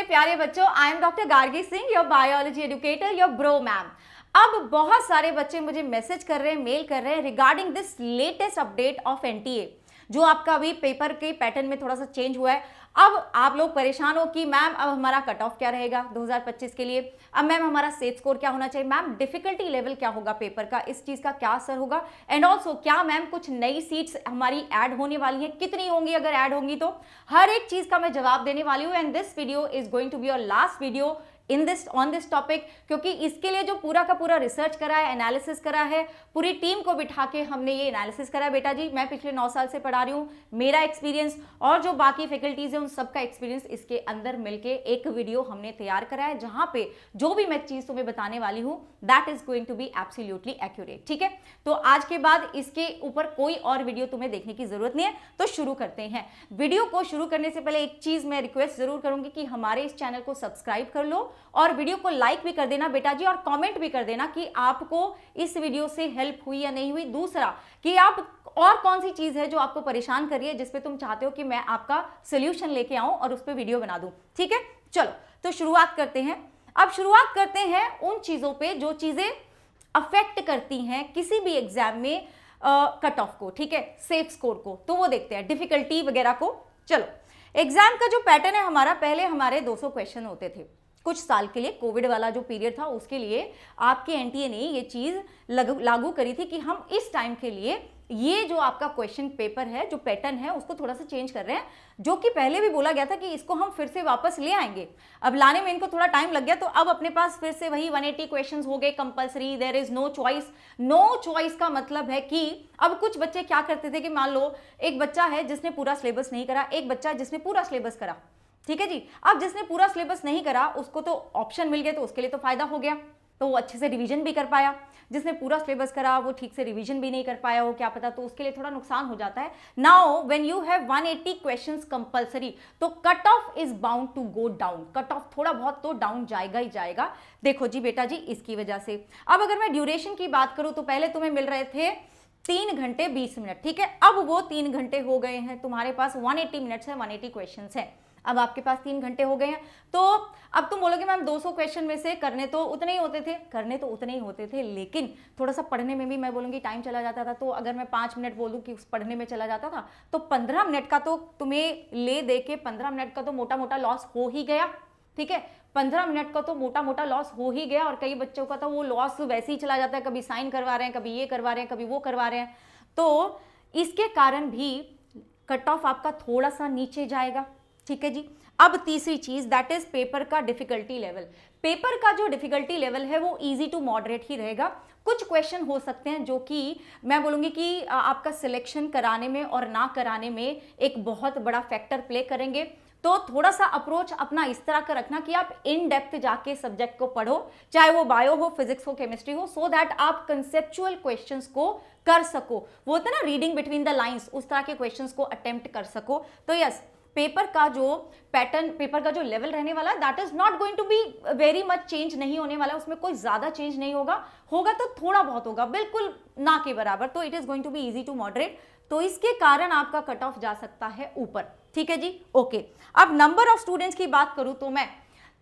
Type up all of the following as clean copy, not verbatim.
प्यारे बच्चों, I am doctor Gargi Singh, your biology educator, your bro ma'am. अब बहुत सारे बच्चे मुझे मैसेज कर रहे हैं, मेल कर रहे हैं regarding this latest update of NTA, जो आपका अभी पेपर के पैटर्न में थोड़ा सा चेंज हुआ है। अब आप लोग परेशान हो कि मैम अब हमारा कट ऑफ क्या रहेगा 2025 के लिए, अब मैम हमारा सेट स्कोर क्या होना चाहिए, मैम डिफिकल्टी लेवल क्या होगा पेपर का, इस चीज का क्या असर होगा, एंड ऑल्सो क्या मैम कुछ नई सीट्स हमारी ऐड होने वाली हैं, कितनी होंगी, अगर ऐड होंगी तो हर एक चीज का मैं जवाब देने वाली हूँ। And this video is going to be your last video on this topic, क्योंकि इसके लिए जो पूरा का पूरा रिसर्च करा है, एनालिसिस करा है, पूरी टीम को बिठा के हमने ये एनालिसिस करा है। बेटा जी, मैं पिछले 9 साल से पढ़ा रही हूँ, मेरा एक्सपीरियंस और जो बाकी फैकल्टीज है उन सबका एक्सपीरियंस इसके अंदर मिलके एक वीडियो हमने तैयार करा है, जहां पे जो भी मैं चीज तुम्हें बताने वाली हूँ that is going to be absolutely accurate. ठीक है, तो आज के बाद इसके ऊपर कोई और वीडियो तुम्हें देखने की जरूरत नहीं है। तो शुरू करते हैं। वीडियो को शुरू करने से पहले एक चीज मैं रिक्वेस्ट जरूर करूंगी कि हमारे इस चैनल को सब्सक्राइब कर लो और वीडियो को लाइक भी कर देना बेटा जी, और कमेंट भी कर देना कि आपको इस वीडियो से हेल्प हुई या नहीं हुई। दूसरा कि आप और कौन सी चीज है जो आपको परेशान कर रही है, जिसपे तुम चाहते हो कि मैं आपका सोल्यूशन लेके आऊं और उस पर वीडियो बना दूं। ठीक है, चलो तो शुरुआत करते हैं। अब शुरुआत करते हैं उन चीजों पे जो चीजें अफेक्ट करती हैं किसी भी एग्जाम में कट ऑफ को, ठीक है, सेफ स्कोर को, तो वो देखते हैं, डिफिकल्टी वगैरह को। चलो, एग्जाम का जो पैटर्न है हमारा, पहले हमारे 200 क्वेश्चन होते थे कुछ साल के लिए, कोविड वाला जो पीरियड था उसके लिए आपके एनटीए ने ये चीज लागू करी थी कि हम इस टाइम के लिए ये जो आपका क्वेश्चन पेपर है, जो पैटर्न है, उसको थोड़ा सा चेंज कर रहे हैं, जो कि पहले भी बोला गया था कि इसको हम फिर से वापस ले आएंगे। अब लाने में इनको थोड़ा टाइम लग गया, तो अब अपने पास फिर से वही 180 क्वेश्चंस हो गए compulsory, there is no choice. No choice का मतलब है कि अब कुछ बच्चे क्या करते थे कि मान लो एक बच्चा है जिसने पूरा सिलेबस नहीं करा, एक बच्चा है जिसने पूरा सिलेबस करा, ठीक है जी। अब जिसने पूरा सिलेबस नहीं करा उसको तो ऑप्शन मिल गए, तो उसके लिए तो फायदा हो गया, तो वो अच्छे से रिवीजन भी कर पाया। जिसने पूरा सिलेबस करा वो ठीक से रिवीजन भी नहीं कर पाया हो, क्या पता, तो उसके लिए थोड़ा नुकसान हो जाता है। Now when you have 180 questions compulsory, तो cut off is bound to go down, cut off थोड़ा बहुत तो डाउन जाएगा ही जाएगा। देखो जी बेटा जी, इसकी वजह से अब अगर मैं ड्यूरेशन की बात करूं तो पहले तुम्हें मिल रहे थे 3 घंटे 20 मिनट, ठीक है, अब वो 3 घंटे हो गए हैं, तुम्हारे पास 180 मिनट्स है, 180 क्वेश्चन है, अब आपके पास 3 घंटे हो गए हैं। तो अब तुम बोलोगे मैम 200 क्वेश्चन में से करने तो उतने ही होते थे, करने तो उतने ही होते थे, लेकिन थोड़ा सा पढ़ने में भी मैं बोलूँगी टाइम चला जाता था। तो अगर मैं 5 मिनट बोलूँ कि उस पढ़ने में चला जाता था, तो 15 मिनट का तो तुम्हें ले दे के 15 मिनट का तो मोटा मोटा लॉस हो ही गया। ठीक है, 15 मिनट का तो मोटा मोटा लॉस हो ही गया, और कई बच्चों का तो वो लॉस वैसे ही चला जाता है, कभी साइन करवा रहे हैं, कभी ये करवा रहे हैं, कभी वो करवा रहे हैं, तो इसके कारण भी कट ऑफ आपका थोड़ा सा नीचे जाएगा। ठीक है जी। अब तीसरी चीज दैट इज पेपर का डिफिकल्टी लेवल। पेपर का जो डिफिकल्टी लेवल है वो इजी टू मॉडरेट ही रहेगा। कुछ क्वेश्चन हो सकते हैं जो कि मैं बोलूंगी कि आपका सिलेक्शन कराने में और ना कराने में एक बहुत बड़ा फैक्टर प्ले करेंगे। तो थोड़ा सा अप्रोच अपना इस तरह का रखना कि आप इन डेप्थ जाके सब्जेक्ट को पढ़ो, चाहे वो बायो हो, फिजिक्स हो, केमिस्ट्री हो, सो दैट आप कंसेप्चुअल क्वेश्चंस को कर सको। वो होता है ना रीडिंग बिटवीन द लाइंस, उस तरह के क्वेश्चंस को अटेम्प्ट कर सको। तो यस, पेपर का जो पैटर्न, पेपर का जो लेवल रहने वाला है that is not going to be very much change नहीं होने वाला, उसमें कोई ज्यादा चेंज नहीं होगा, होगा तो थोड़ा बहुत होगा, बिल्कुल ना के बराबर। तो it is going to be easy to moderate, तो इसके कारण आपका कट ऑफ जा सकता है ऊपर। ठीक है जी, ओके। अब नंबर ऑफ स्टूडेंट्स की बात करूं तो मैं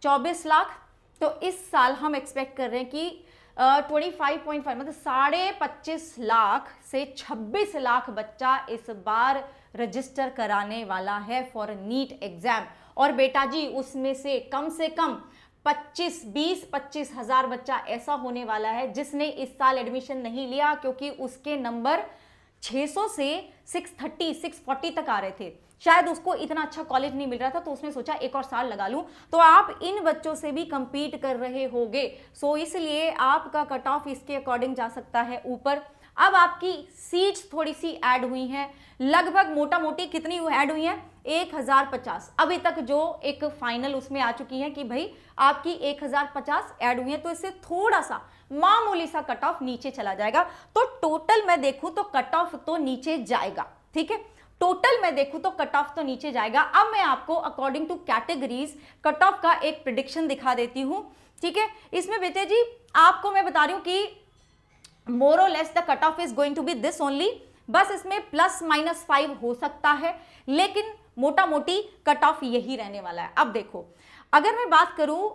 24 लाख, तो इस साल हम एक्सपेक्ट कर रहे हैं कि 25.5 मतलब 25.5 लाख से 26 लाख बच्चा इस बार रजिस्टर कराने वाला है फॉर नीट एग्जाम। और बेटा जी उसमें से कम 20-25 हजार बच्चा ऐसा होने वाला है जिसने इस साल एडमिशन नहीं लिया, क्योंकि उसके नंबर 600 से 630 640 तक आ रहे थे, शायद उसको इतना अच्छा कॉलेज नहीं मिल रहा था, तो उसने सोचा एक और साल लगा लूं। तो आप इन बच्चों से भी compete कर रहे होगे, सो इसलिए आपका कट ऑफ इसके अकॉर्डिंग जा सकता है ऊपर। अब आपकी सीट्स थोड़ी सी ऐड हुई हैं, लगभग मोटा मोटी कितनी ऐड हुई हैं, 1050 अभी तक जो एक फाइनल उसमें आ चुकी है कि भाई आपकी 1050 ऐड हुई है, तो इससे थोड़ा सा मामूली सा कट ऑफ नीचे चला जाएगा। तो टोटल मैं देखूं तो कट ऑफ तो नीचे जाएगा, ठीक है, टोटल मैं देखूं तो कट ऑफ तो नीचे जाएगा। अब मैं आपको according two categories cut off का एक प्रिडिक्शन दिखा देती हूं। ठीक है, इसमें बेटे जी आपको मैं बता रही हूं कि मोर और less the cut off is going to be this only, बस इसमें +-5 हो सकता है, लेकिन मोटा मोटी कट ऑफ यही रहने वाला है। अब देखो, अगर मैं बात करूं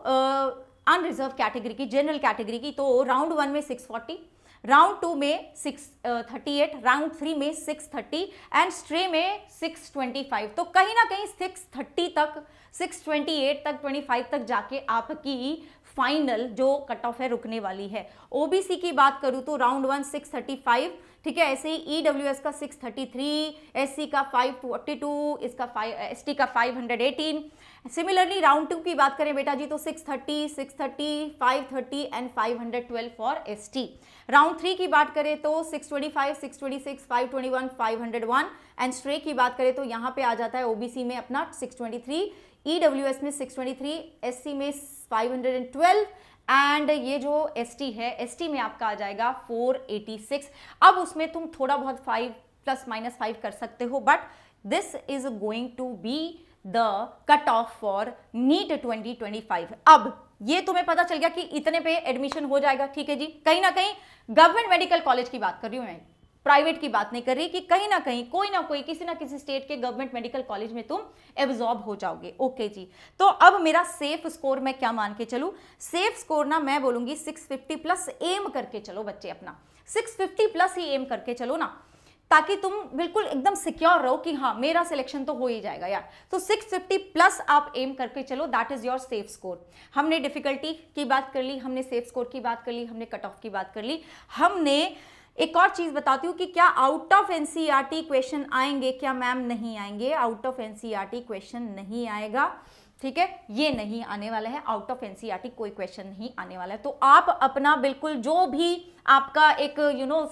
अनरिजर्व कैटेगरी की, जनरल कैटेगरी की, तो राउंड 1 में 640, राउंड 2 में 638, राउंड 3 में 630 एंड स्ट्रे में 625। तो कहीं ना कहीं 630 तक, 628 तक, 25 तक जाके आपकी फाइनल जो कट ऑफ है रुकने वाली है। ओबीसी की बात करूं तो राउंड 1 635, ठीक है, ऐसे ही ईडब्ल्यूएस का 633, एससी का 542, इसका एसटी का 518। सिमिलरली राउंड 2 की बात करें बेटा जी तो 630, 630, 530 एंड 512 फॉर एसटी। राउंड 3 की बात करें तो 625, 626, 521, 501 एंड स्ट्रे की बात करें तो यहाँ पे आ जाता है ओबीसी में अपना 623, ईडब्ल्यूएस में 623, एससी में 512 एंड ये जो एसटी है, एसटी में आपका आ जाएगा 486। अब उसमें तुम थोड़ा बहुत 5 प्लस माइनस 5 कर सकते हो, but this is going to be the cut off for NEET 2025। अब ये तुम्हें पता चल गया कि इतने पे एडमिशन हो जाएगा, ठीक है जी। कहीं ना कहीं गवर्नमेंट मेडिकल कॉलेज की बात कर रही हूं मैं, प्राइवेट की बात नहीं कर रही, कि कहीं ना कहीं कोई ना कोई किसी ना किसी स्टेट के गवर्नमेंट मेडिकल कॉलेज में तुम एब्जॉर्ब हो जाओगे। ओके जी, तो अब मेरा सेफ स्कोर मैं क्या मान के चलूं? सेफ स्कोर ना मैं बोलूंगी 650 प्लस एम करके चलो बच्चे, अपना 650 प्लस ही एम करके चलो ना, ताकि तुम बिल्कुल एकदम सिक्योर रहो कि हाँ मेरा सिलेक्शन तो हो ही जाएगा यार। तो 650 प्लस आप एम करके चलो, that is your safe score. हमने डिफिकल्टी की बात कर ली, हमने सेफ स्कोर की बात कर ली, हमने कट ऑफ की बात कर ली। हमने एक और चीज बताती हूँ कि क्या आउट ऑफ एनसीईआरटी क्वेश्चन आएंगे? क्या मैम नहीं आएंगे? आउट ऑफ एनसीईआरटी क्वेश्चन नहीं आएगा, ठीक है, ये नहीं आने वाला है, आउट ऑफ एनसीईआरटी कोई क्वेश्चन नहीं आने वाला है। तो आप अपना बिल्कुल जो भी आपका एक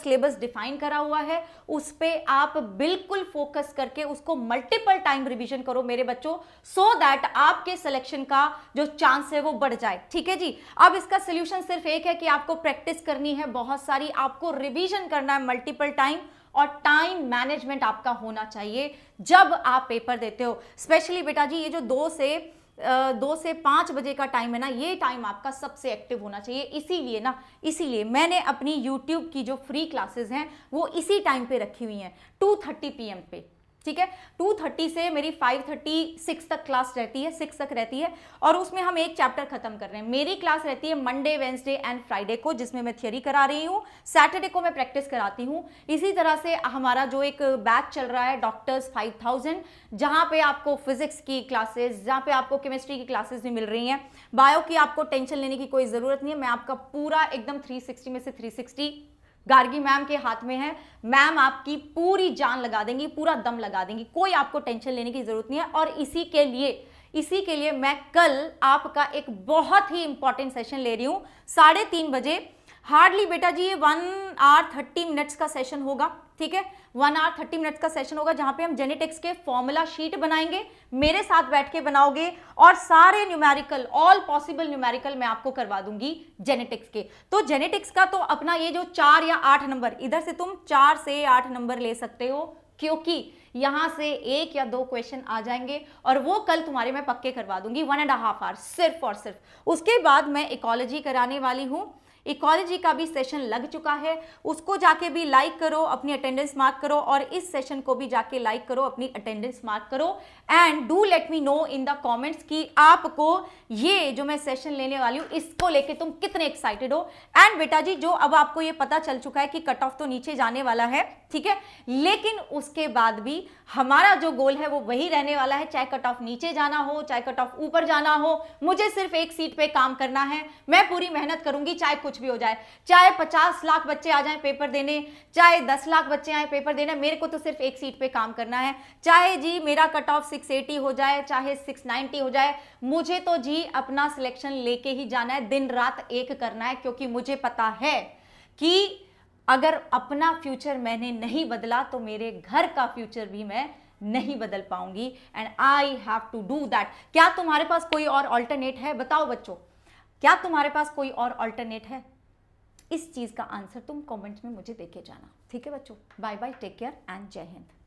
सिलेबस डिफाइन करा हुआ है उस पे आप बिल्कुल फोकस करके उसको मल्टीपल टाइम रिवीजन करो मेरे बच्चों, सो दैट आपके सिलेक्शन का जो चांस है वो बढ़ जाए, ठीक है जी। अब इसका सोल्यूशन सिर्फ एक है कि आपको प्रैक्टिस करनी है बहुत सारी, आपको रिवीजन करना है मल्टीपल टाइम, और टाइम मैनेजमेंट आपका होना चाहिए जब आप पेपर देते हो। स्पेशली बेटा जी ये जो 2 से 5 बजे का टाइम है ना, ये टाइम आपका सबसे एक्टिव होना चाहिए। इसीलिए मैंने अपनी YouTube की जो फ्री क्लासेस हैं वो इसी टाइम पे रखी हुई हैं, 2:30 PM पे, ठीक है। 2:30 से मेरी 5:36 तक क्लास रहती है, 6 तक रहती है, और उसमें हम एक चैप्टर खत्म कर रहे हैं। मेरी क्लास रहती है मंडे, वेंसडे एंड फ्राइडे को, जिसमें मैं थियरी करा रही हूँ, सैटरडे को मैं प्रैक्टिस कराती हूँ। इसी तरह से हमारा जो एक बैच चल रहा है डॉक्टर्स 5000, जहाँ पे आपको फिजिक्स की क्लासेस, जहाँ पे आपको केमिस्ट्री की क्लासेस भी मिल रही हैं। बायो की आपको टेंशन लेने की कोई ज़रूरत नहीं है, मैं आपका पूरा एकदम 360 में से 360 गार्गी मैम के हाथ में है। मैम आपकी पूरी जान लगा देंगी, पूरा दम लगा देंगी, कोई आपको टेंशन लेने की जरूरत नहीं है। और इसी के लिए मैं कल आपका एक बहुत ही इंपॉर्टेंट सेशन ले रही हूं 3:30 बजे। हार्डली बेटा जी ये 1 आवर 30 मिनट्स का सेशन होगा, ठीक है, 1 आवर 30 मिनट्स का सेशन होगा, जहां पे हम जेनेटिक्स के फॉर्मूला शीट बनाएंगे, मेरे साथ बैठ के बनाओगे, और सारे न्यूमेरिकल, ऑल पॉसिबल न्यूमेरिकल मैं आपको करवा दूंगी जेनेटिक्स के। तो जेनेटिक्स का तो अपना ये जो 4 या 8 नंबर, इधर से तुम 4 से 8 नंबर ले सकते हो, क्योंकि यहां से 1 या 2 क्वेश्चन आ जाएंगे, और वो कल तुम्हारे मैं पक्के करवा दूंगी 1.5 आवर सिर्फ और सिर्फ। उसके बाद मैं इकोलॉजी कराने वाली हूं, इकोलॉजी का भी सेशन लग चुका है, उसको जाके भी लाइक करो, अपनी अटेंडेंस मार्क करो, और इस सेशन को भी जाके लाइक करो, अपनी अटेंडेंस मार्क करो, and do let me know in the comments कि आपको ये जो मैं सेशन लेने वाली हूँ इसको लेके तुम कितने एक्साइटेड हो। एंड बेटा जी जो अब आपको ये पता चल चुका है कि कट ऑफ तो नीचे जाने वाला है, ठीक है, लेकिन उसके बाद भी हमारा जो गोल है वो वही रहने वाला है, चाहे कट ऑफ नीचे जाना हो, चाहे कट ऑफ ऊपर जाना हो, मुझे सिर्फ एक सीट पे काम करना है। मैं पूरी मेहनत करूंगी, चाहे कुछ भी हो जाए, चाहे 50 लाख बच्चे आ जाएं पेपर देने, चाहे 10 लाख बच्चे आए पेपर देने, मेरे को तो सिर्फ एक सीट पे काम करना है। चाहे जी मेरा कट ऑफ 680 हो जाए, चाहे 690 हो जाए, मुझे तो जी अपना सिलेक्शन लेके ही जाना है, दिन रात एक करना है, क्योंकि मुझे पता है कि अगर अपना फ्यूचर मैंने नहीं बदला तो मेरे घर का फ्यूचर भी मैं नहीं बदल पाऊंगी, and I have to do that. क्या तुम्हारे पास कोई और ऑल्टरनेट है? बताओ बच्चों, क्या तुम्हारे पास कोई और ऑल्टरनेट है? इस चीज का आंसर तुम कमेंट्स में मुझे देके जाना, ठीक है बच्चों। Bye bye, take care and Jai Hind.